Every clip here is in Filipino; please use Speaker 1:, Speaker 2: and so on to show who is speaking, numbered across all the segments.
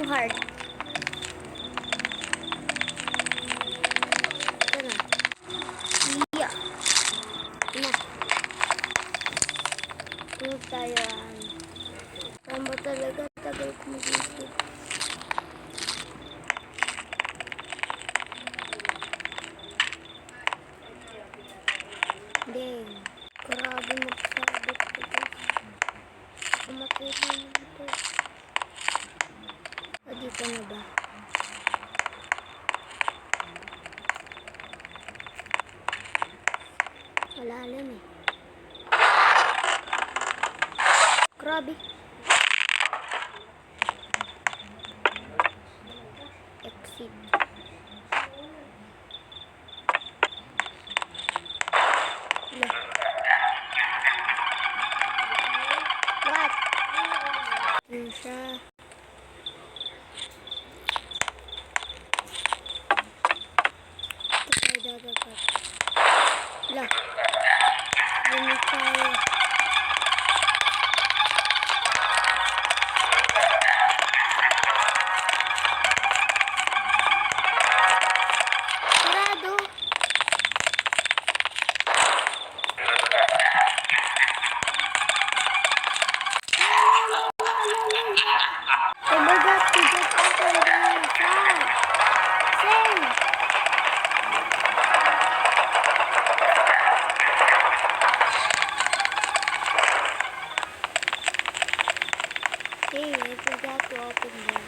Speaker 1: yung heart. Ito na. Yeah. Na. Tulog tayo. Saan ba talaga? Tagal ko mag-isip. Dang. Grabe magsabot ko guys. Umatay na ito. Dito na ba? Malalim eh. Grabe. Exit. What? Ano siya? Ito tayo dapat. Wala. Bumit tayo. Sarado. I forgot to get over there. Same. Hey, I forgot to open them.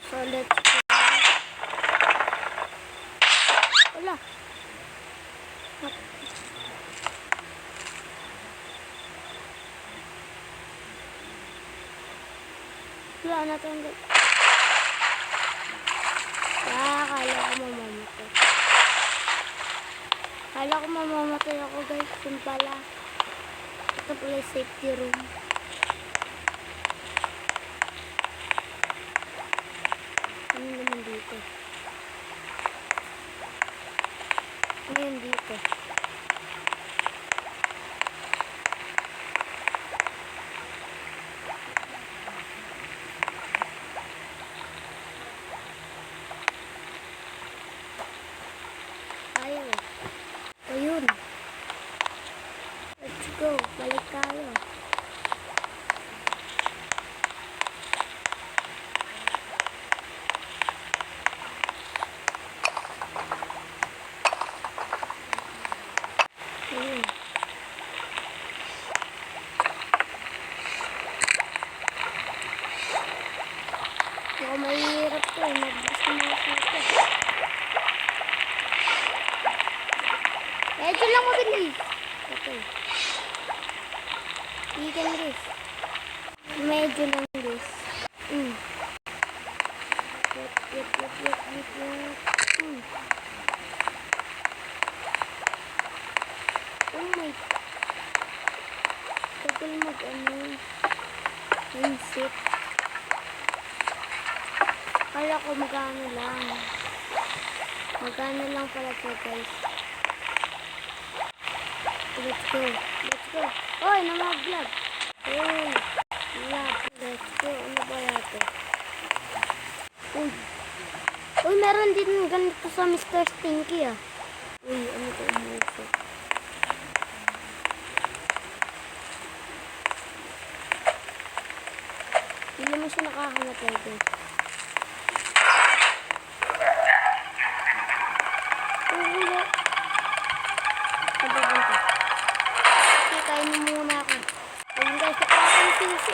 Speaker 1: So let's go. Wala. Wala na tanggal. Kala ko mamamatay. Kala ko mamamatay ako guys. Yun pala. Ito pala yung safety room. Ano naman dito? Ano yun dito? Tayo. Ayun. Let's go. Balik tayo. Ayun. Baka mahirap to eh. Magbus na ako ito. Medyo lang mabilis. Okay. Ikan guys. Medyo lang guys. Yep. Oh my. Tagal mindset. Kala ko magano lang. Magano lang pala to guys. Let's go. Oy, namag-vlog. Oy, vlog. Let's go. Ano ba ito? Uy, meron din ganito sa Mr. Stinky ah. Uy, ano ito umuso? Hindi naman siya nakakamatay guys. Wala. Kain muna ako. Ayun guys, nakuha ko yung susi.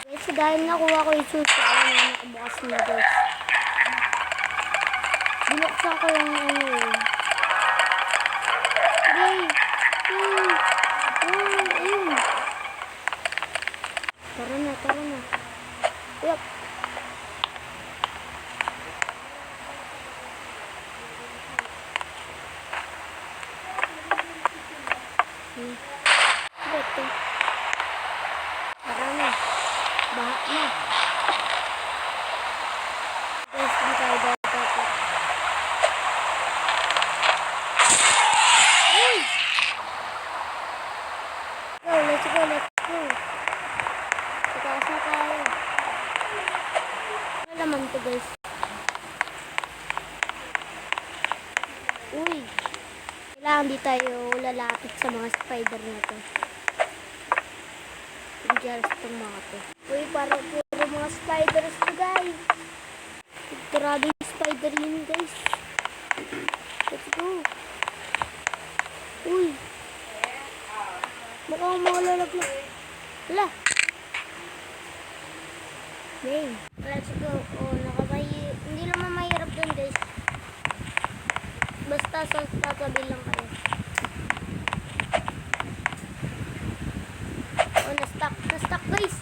Speaker 1: Guys, dahil nakuha ko yung susi, ayun na nakabukas na guys. Binuksan ko yung ano yun. Hooray! Ayun. Tara na. Yup. Ito. Tara na. Baha na. Guys, di tayo dapat. Uy! Let's go. Sa taas na tayo. guys. Uy. Kailangan di tayo lalapit sa mga spider na to. Dangerous itong mga to. Uy, parang puro mga spiders to guys. Grabe yung spider yun guys. Let's go. Uy. Mukhang malalaglag. Wala. Bang. Let's go. Oh, hindi naman mahirap dun guys. Basta sa tatabi lang kayo. Oh, na-stuck. Na-stuck guys.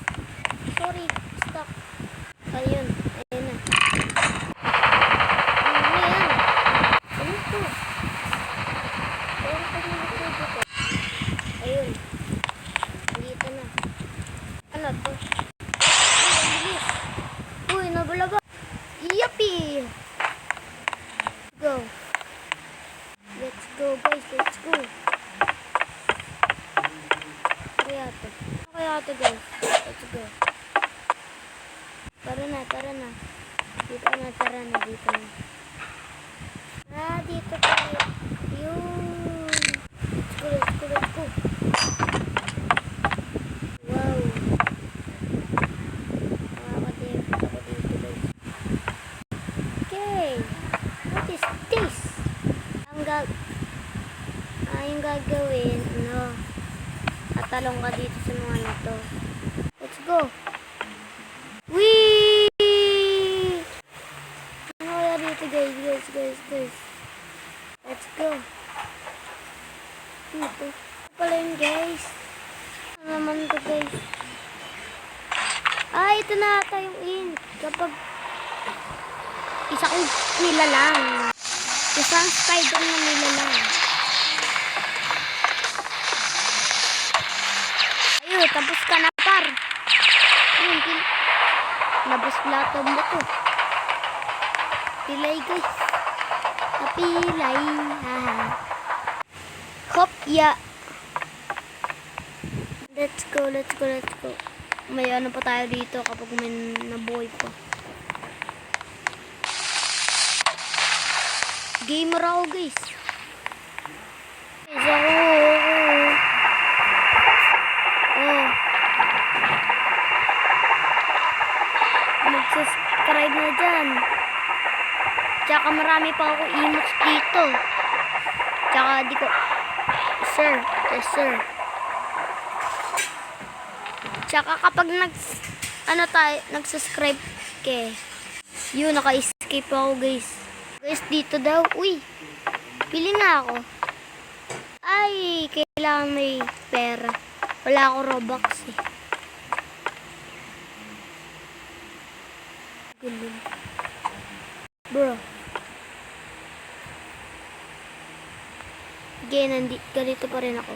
Speaker 1: Sorry. Stuck. Ayun. Ayun na. Ano yan? Ano to? Ayun pa nilito dito. Ayun. Dito na. Ano to? Uy, ang bilis. Uy, nabalaga. Yuppie! Go. Let's go guys. Let's go. Kaya to. Kaya to guys. Let's go. Tara na, tara na. Dito na, tara na, dito na. Ah, dito tayo. Yun. Let's go, let's go, let's go. Wow. Nakakadip ako dito guys. Okay. What is this? Yung gagawin, ano, tatalong ka dito sa mga nito. Let's go. Whee! Ano kaya dito guys, guys. Let's go. Dito. Pala yun guys. Ano naman to guys? Ah, ito na ata yung in. Kapag isang nilalang. Isang spider na nilalang. Ayun, tapos ka na par. Ayun, labas platong mo to. Pilay guys. Napilay. Hop, ya. Let's go. May ano pa tayo dito kapag may nabuhay pa. Gamer ako guys. Guys ako. Oh. Mag-subscribe na dyan. Tsaka marami pa ako emotes dito. Tsaka di ko. Sir. Yes sir. Tsaka kapag nag-subscribe ke. Yun, naka-escape ako guys. Guys, dito daw. Uy. Pili na ako. Ay, kailangan may pera. Wala ako Robux eh. Gulun. Bro. Ganito pa rin ako.